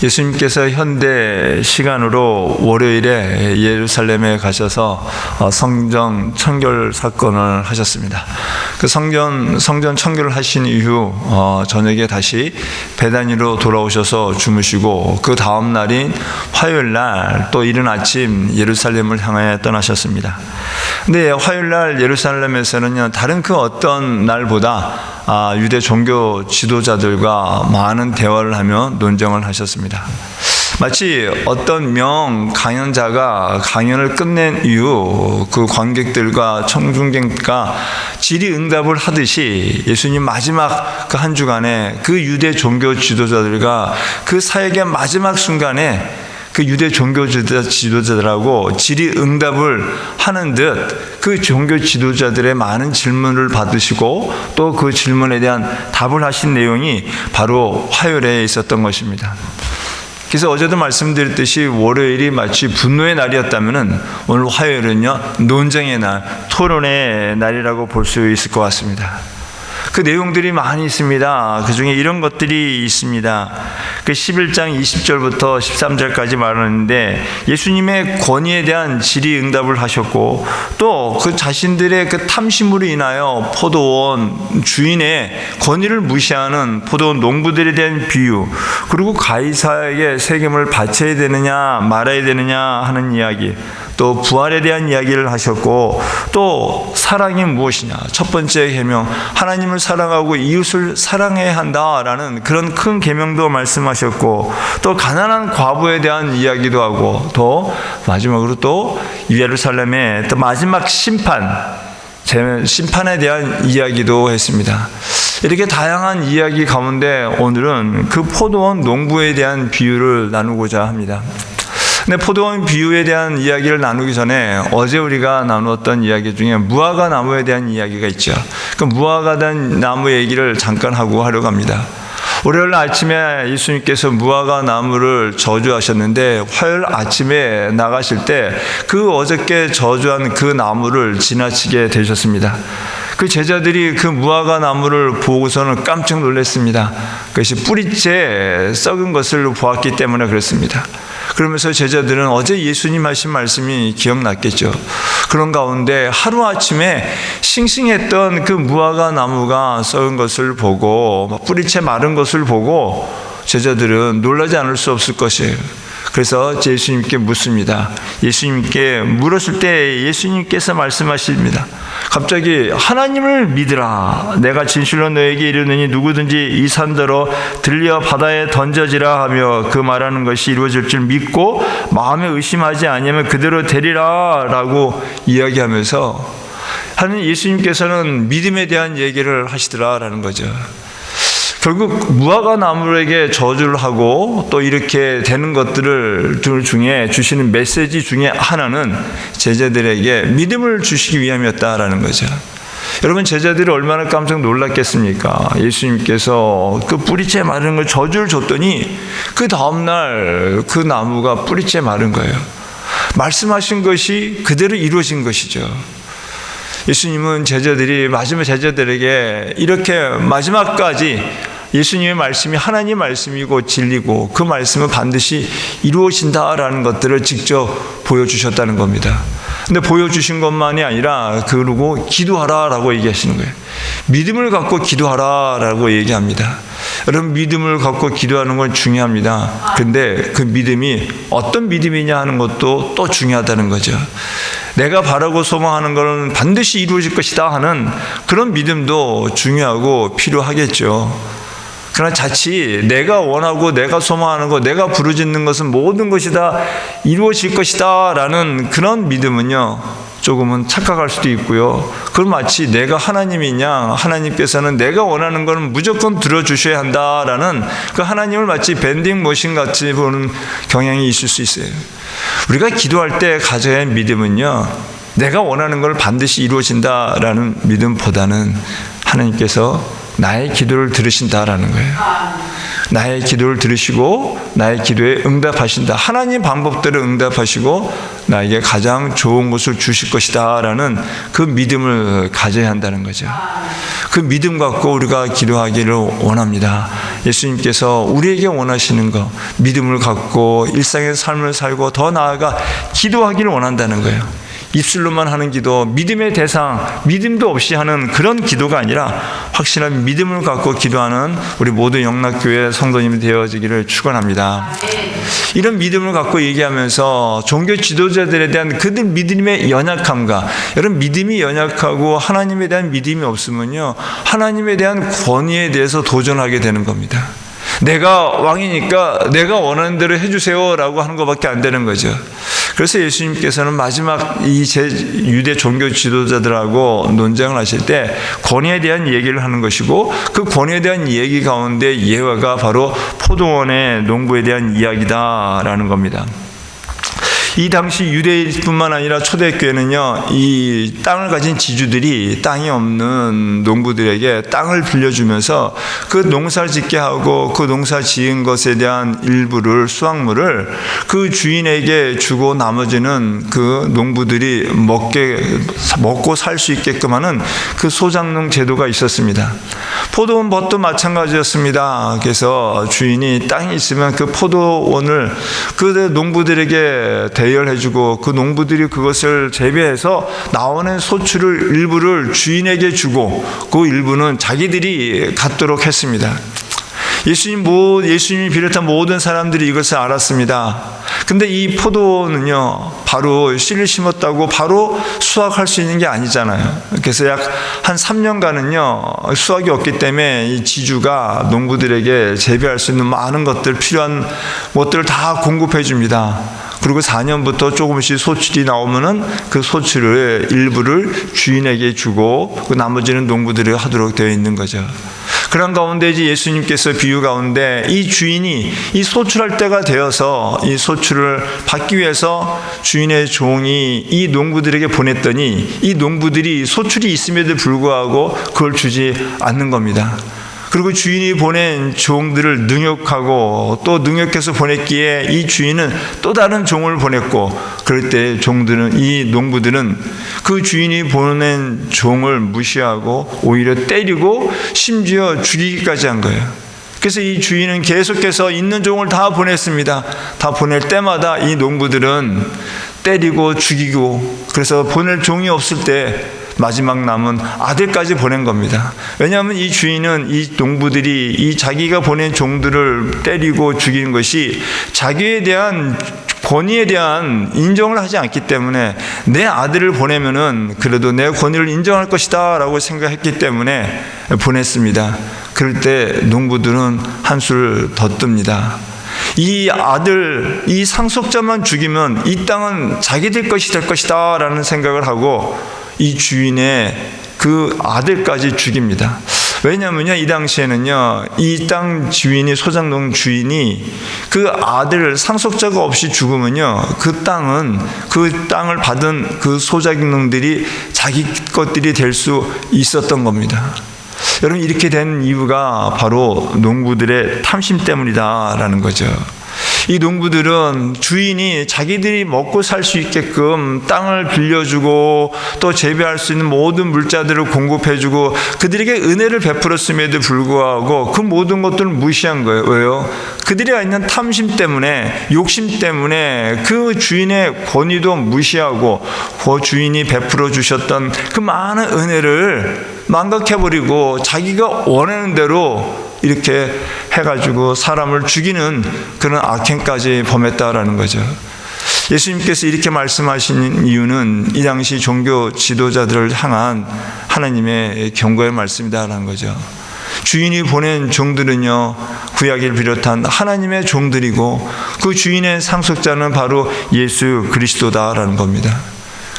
예수님께서 현대 시간으로 월요일에 예루살렘에 가셔서 성전 청결 사건을 하셨습니다. 그 성전 청결을 하신 이후 저녁에 다시 베다니로 돌아오셔서 주무시고 그 다음 날인 화요일 날 또 이른 아침 예루살렘을 향하여 떠나셨습니다. 근데 화요일 날 예루살렘에서는요, 다른 그 어떤 날보다 유대 종교 지도자들과 많은 대화를 하며 논쟁을 하셨습니다. 마치 어떤 명 강연자가 강연을 끝낸 이후 그 관객들과 청중객과 질의응답을 하듯이 예수님 마지막 그 한 주간에 그 유대 종교 지도자들과 그 사역의 마지막 순간에 그 유대 종교 지도자들하고 질의응답을 하는 듯 그 종교 지도자들의 많은 질문을 받으시고 또 그 질문에 대한 답을 하신 내용이 바로 화요일에 있었던 것입니다. 그래서 어제도 말씀드렸듯이 월요일이 마치 분노의 날이었다면 오늘 화요일은요, 논쟁의 날, 토론의 날이라고 볼 수 있을 것 같습니다. 그 내용들이 많이 있습니다. 그 중에 이런 것들이 있습니다. 그 11장 20절부터 13절까지 말하는데 예수님의 권위에 대한 질의응답을 하셨고 또 그 자신들의 그 탐심으로 인하여 포도원 주인의 권위를 무시하는 포도원 농부들에 대한 비유, 그리고 가이사에게 세금을 바쳐야 되느냐 말아야 되느냐 하는 이야기, 또 부활에 대한 이야기를 하셨고 또 사랑이 무엇이냐, 첫 번째 계명 하나님을 사랑하고 이웃을 사랑해야 한다라는 그런 큰 계명도 말씀하셨고 또 가난한 과부에 대한 이야기도 하고 또 마지막으로 또 예루살렘의 또 마지막 심판에 대한 이야기도 했습니다. 이렇게 다양한 이야기 가운데 오늘은 그 포도원 농부에 대한 비유를 나누고자 합니다. 근데 포도원 비유에 대한 이야기를 나누기 전에 어제 우리가 나누었던 이야기 중에 무화과 나무에 대한 이야기가 있죠. 그 무화과 나무 얘기를 잠깐 하려고 합니다. 월요일 아침에 예수님께서 무화과 나무를 저주하셨는데 화요일 아침에 나가실 때 그 어저께 저주한 그 나무를 지나치게 되셨습니다. 그 제자들이 그 무화과 나무를 보고서는 깜짝 놀랐습니다. 그것이 뿌리째 썩은 것을 보았기 때문에 그렇습니다. 그러면서 제자들은 어제 예수님 하신 말씀이 기억났겠죠. 그런 가운데 하루아침에 싱싱했던 그 무화과 나무가 썩은 것을 보고 뿌리채 마른 것을 보고 제자들은 놀라지 않을 수 없을 것이에요. 그래서 예수님께 묻습니다. 예수님께 물었을 때 예수님께서 말씀하십니다. 갑자기 하나님을 믿으라. 내가 진실로 너에게 이르노니 누구든지 이 산더러 들려 바다에 던져지라 하며 그 말하는 것이 이루어질 줄 믿고 마음에 의심하지 아니하면 그대로 되리라 라고 이야기하면서 하는 예수님께서는 믿음에 대한 얘기를 하시더라라는 거죠. 결국 무화과 나무에게 저주를 하고 또 이렇게 되는 것들을 중에 주시는 메시지 중에 하나는 제자들에게 믿음을 주시기 위함이었다라는 거죠. 여러분, 제자들이 얼마나 깜짝 놀랐겠습니까? 예수님께서 그 뿌리째 마른 걸 저주를 줬더니 그 다음날 그 나무가 뿌리째 마른 거예요. 말씀하신 것이 그대로 이루어진 것이죠. 예수님은 마지막 제자들에게 이렇게 마지막까지 예수님의 말씀이 하나님의 말씀이고 진리고 그 말씀은 반드시 이루어진다라는 것들을 직접 보여주셨다는 겁니다. 근데 보여주신 것만이 아니라 그러고 기도하라라고 얘기하시는 거예요. 믿음을 갖고 기도하라라고 얘기합니다. 여러분, 믿음을 갖고 기도하는 건 중요합니다. 근데 그 믿음이 어떤 믿음이냐 하는 것도 또 중요하다는 거죠. 내가 바라고 소망하는 것은 반드시 이루어질 것이다 하는 그런 믿음도 중요하고 필요하겠죠. 그러나 자칫 내가 원하고 내가 소망하는 것, 내가 부르짖는 것은 모든 것이 다 이루어질 것이다 라는 그런 믿음은요, 조금은 착각할 수도 있고요. 그럼 마치 내가 하나님이냐, 하나님께서는 내가 원하는 것은 무조건 들어주셔야 한다라는 그 하나님을 마치 밴딩 머신 같이 보는 경향이 있을 수 있어요. 우리가 기도할 때 가져야 할 믿음은요, 내가 원하는 걸 반드시 이루어진다라는 믿음보다는 하나님께서 나의 기도를 들으신다라는 거예요. 나의 기도를 들으시고 나의 기도에 응답하신다. 하나님 방법대로 응답하시고 나에게 가장 좋은 것을 주실 것이다 라는 그 믿음을 가져야 한다는 거죠. 그 믿음 갖고 우리가 기도하기를 원합니다. 예수님께서 우리에게 원하시는 것, 믿음을 갖고 일상의 삶을 살고 더 나아가 기도하기를 원한다는 거예요. 입술로만 하는 기도, 믿음의 대상, 믿음도 없이 하는 그런 기도가 아니라 확실한 믿음을 갖고 기도하는 우리 모든 영락교회 성도님이 되어지기를 축원합니다. 이런 믿음을 갖고 얘기하면서 종교 지도자들에 대한 그들 믿음의 연약함과, 여러분 믿음이 연약하고 하나님에 대한 믿음이 없으면요, 하나님에 대한 권위에 대해서 도전하게 되는 겁니다. 내가 왕이니까 내가 원하는 대로 해주세요 라고 하는 것밖에 안 되는 거죠. 그래서 예수님께서는 마지막 이 유대 종교 지도자들하고 논쟁을 하실 때 권위에 대한 얘기를 하는 것이고, 그 권위에 대한 얘기 가운데 예화가 바로 포도원의 농부에 대한 이야기다라는 겁니다. 이 당시 유대인뿐만 아니라 초대교회는요, 이 땅을 가진 지주들이 땅이 없는 농부들에게 땅을 빌려주면서 그 농사를 짓게 하고 그 농사 지은 것에 대한 일부를, 수확물을 그 주인에게 주고 나머지는 그 농부들이 먹고 살 수 있게끔 하는 그 소장농 제도가 있었습니다. 포도원 밭도 마찬가지였습니다. 그래서 주인이 땅이 있으면 그 포도원을 그 농부들에게 대여해주고 그 농부들이 그것을 재배해서 나오는 소출을 일부를 주인에게 주고 그 일부는 자기들이 갖도록 했습니다. 예수님이 비롯한 모든 사람들이 이것을 알았습니다. 근데 이 포도는요, 바로 씨를 심었다고 바로 수확할 수 있는 게 아니잖아요. 그래서 약 한 3년간은요, 수확이 없기 때문에 이 지주가 농부들에게 재배할 수 있는 많은 것들, 필요한 것들을 다 공급해 줍니다. 그리고 4년부터 조금씩 소출이 나오면은 그 소출을 일부를 주인에게 주고 그 나머지는 농부들이 하도록 되어 있는 거죠. 그런 가운데 이제 예수님께서 비유 가운데 이 주인이 이 소출할 때가 되어서 이 소출을 받기 위해서 주인의 종이 이 농부들에게 보냈더니 이 농부들이 소출이 있음에도 불구하고 그걸 주지 않는 겁니다. 그리고 주인이 보낸 종들을 능욕하고 또 능욕해서 보냈기에 이 주인은 또 다른 종을 보냈고, 그럴 때 이 농부들은 그 주인이 보낸 종을 무시하고 오히려 때리고 심지어 죽이기까지 한 거예요. 그래서 이 주인은 계속해서 있는 종을 다 보냈습니다. 다 보낼 때마다 이 농부들은 때리고 죽이고, 그래서 보낼 종이 없을 때 마지막 남은 아들까지 보낸 겁니다. 왜냐하면 이 주인은 이 농부들이 이 자기가 보낸 종들을 때리고 죽이는 것이 자기에 대한 권위에 대한 인정을 하지 않기 때문에, 내 아들을 보내면은 그래도 내 권위를 인정할 것이다 라고 생각했기 때문에 보냈습니다. 그럴 때 농부들은 한술 더 뜹니다. 이 아들, 이 상속자만 죽이면 이 땅은 자기들 것이 될 것이다 라는 생각을 하고 이 주인의 그 아들까지 죽입니다. 왜냐하면요, 이 당시에는요, 이 땅 주인이, 소장농 주인이 그 아들 상속자가 없이 죽으면요, 그 땅을 받은 그 소장농들이 자기 것들이 될 수 있었던 겁니다. 여러분, 이렇게 된 이유가 바로 농부들의 탐심 때문이다라는 거죠. 이 농부들은 주인이 자기들이 먹고 살 수 있게끔 땅을 빌려주고 또 재배할 수 있는 모든 물자들을 공급해주고 그들에게 은혜를 베풀었음에도 불구하고 그 모든 것들을 무시한 거예요. 왜요? 그들이 있는 탐심 때문에, 욕심 때문에 그 주인의 권위도 무시하고 그 주인이 베풀어 주셨던 그 많은 은혜를 망각해버리고 자기가 원하는 대로 이렇게 해가지고 사람을 죽이는 그런 악행까지 범했다라는 거죠. 예수님께서 이렇게 말씀하신 이유는 이 당시 종교 지도자들을 향한 하나님의 경고의 말씀이다라는 거죠. 주인이 보낸 종들은요, 구약을 비롯한 하나님의 종들이고 그 주인의 상속자는 바로 예수 그리스도다라는 겁니다.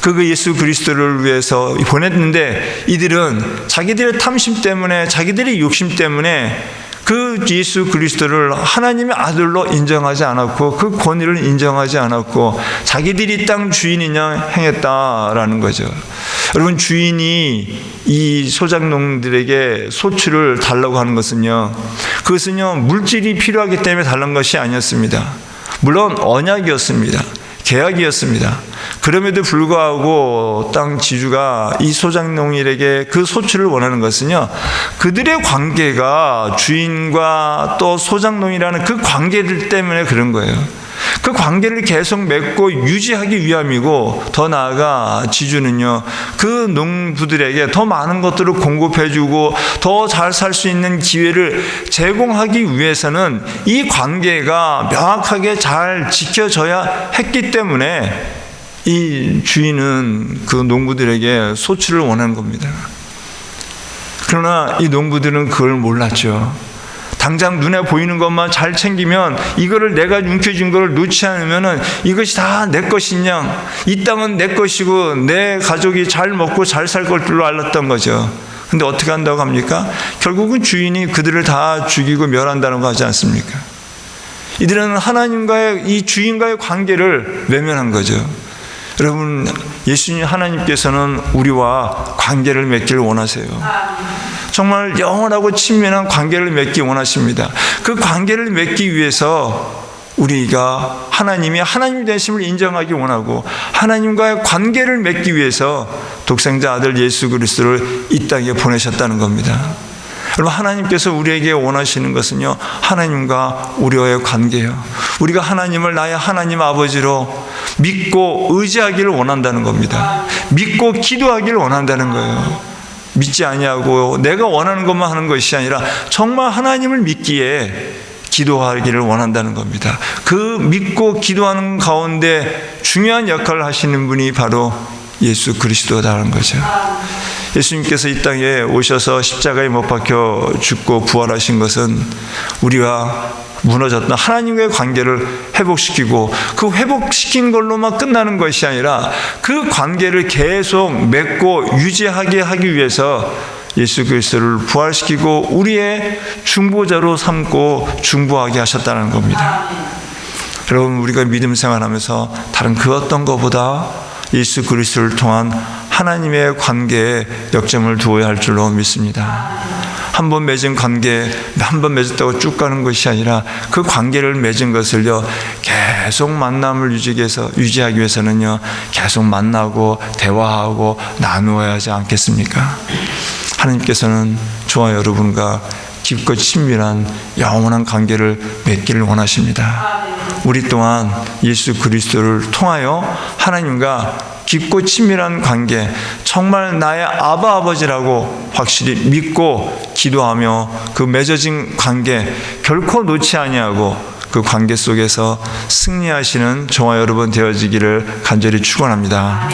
그 예수 그리스도를 위해서 보냈는데 이들은 자기들의 탐심 때문에, 자기들의 욕심 때문에 그 예수 그리스도를 하나님의 아들로 인정하지 않았고 그 권위를 인정하지 않았고 자기들이 땅 주인이냐 행했다라는 거죠. 여러분, 주인이 이 소작농들에게 소출을 달라고 하는 것은요, 그것은요 물질이 필요하기 때문에 달란 것이 아니었습니다. 물론 언약이었습니다. 계약이었습니다. 그럼에도 불구하고 땅 지주가 이 소작농일에게 그 소출을 원하는 것은요, 그들의 관계가 주인과 또 소작농이라는 그 관계들 때문에 그런 거예요. 그 관계를 계속 맺고 유지하기 위함이고, 더 나아가 지주는요 그 농부들에게 더 많은 것들을 공급해주고 더 잘 살 수 있는 기회를 제공하기 위해서는 이 관계가 명확하게 잘 지켜져야 했기 때문에 이 주인은 그 농부들에게 소출을 원하는 겁니다. 그러나 이 농부들은 그걸 몰랐죠. 당장 눈에 보이는 것만 잘 챙기면, 이거를 내가 움켜쥔 거를 놓지 않으면 이것이 다 내 것이냐, 이 땅은 내 것이고 내 가족이 잘 먹고 잘 살 줄로 알았던 거죠. 근데 어떻게 한다고 합니까? 결국은 주인이 그들을 다 죽이고 멸한다는 거 하지 않습니까? 이들은 하나님과의 이 주인과의 관계를 외면한 거죠. 여러분, 예수님 하나님께서는 우리와 관계를 맺기를 원하세요. 정말 영원하고 친밀한 관계를 맺기 원하십니다. 그 관계를 맺기 위해서 우리가 하나님이 하나님 되심을 인정하기 원하고, 하나님과의 관계를 맺기 위해서 독생자 아들 예수 그리스도를 이 땅에 보내셨다는 겁니다. 여러분, 하나님께서 우리에게 원하시는 것은요, 하나님과 우리와의 관계예요. 우리가 하나님을 나의 하나님 아버지로 믿고 의지하기를 원한다는 겁니다. 믿고 기도하기를 원한다는 거예요. 믿지 아니하고 내가 원하는 것만 하는 것이 아니라 정말 하나님을 믿기에 기도하기를 원한다는 겁니다. 그 믿고 기도하는 가운데 중요한 역할을 하시는 분이 바로 예수 그리스도다라는 거죠. 예수님께서 이 땅에 오셔서 십자가에 못 박혀 죽고 부활하신 것은 우리가 무너졌던 하나님과의 관계를 회복시키고, 그 회복시킨 걸로만 끝나는 것이 아니라 그 관계를 계속 맺고 유지하게 하기 위해서 예수 그리스도를 부활시키고 우리의 중보자로 삼고 중보하게 하셨다는 겁니다. 여러분, 우리가 믿음 생활하면서 다른 그 어떤 것보다 예수 그리스도를 통한 하나님의 관계에 역점을 두어야 할 줄로 믿습니다. 한 번 맺은 관계, 한 번 맺었다고 쭉 가는 것이 아니라 그 관계를 맺은 것을요 계속 만남을 유지하기 위해서는요 계속 만나고 대화하고 나누어야 하지 않겠습니까? 하나님께서는 저와 여러분과 깊고 친밀한 영원한 관계를 맺기를 원하십니다. 우리 또한 예수 그리스도를 통하여 하나님과 깊고 친밀한 관계, 정말 나의 아바 아버지라고 확실히 믿고 기도하며 그 맺어진 관계 결코 놓지 아니하고 그 관계 속에서 승리하시는 저와 여러분 되어지기를 간절히 축원합니다.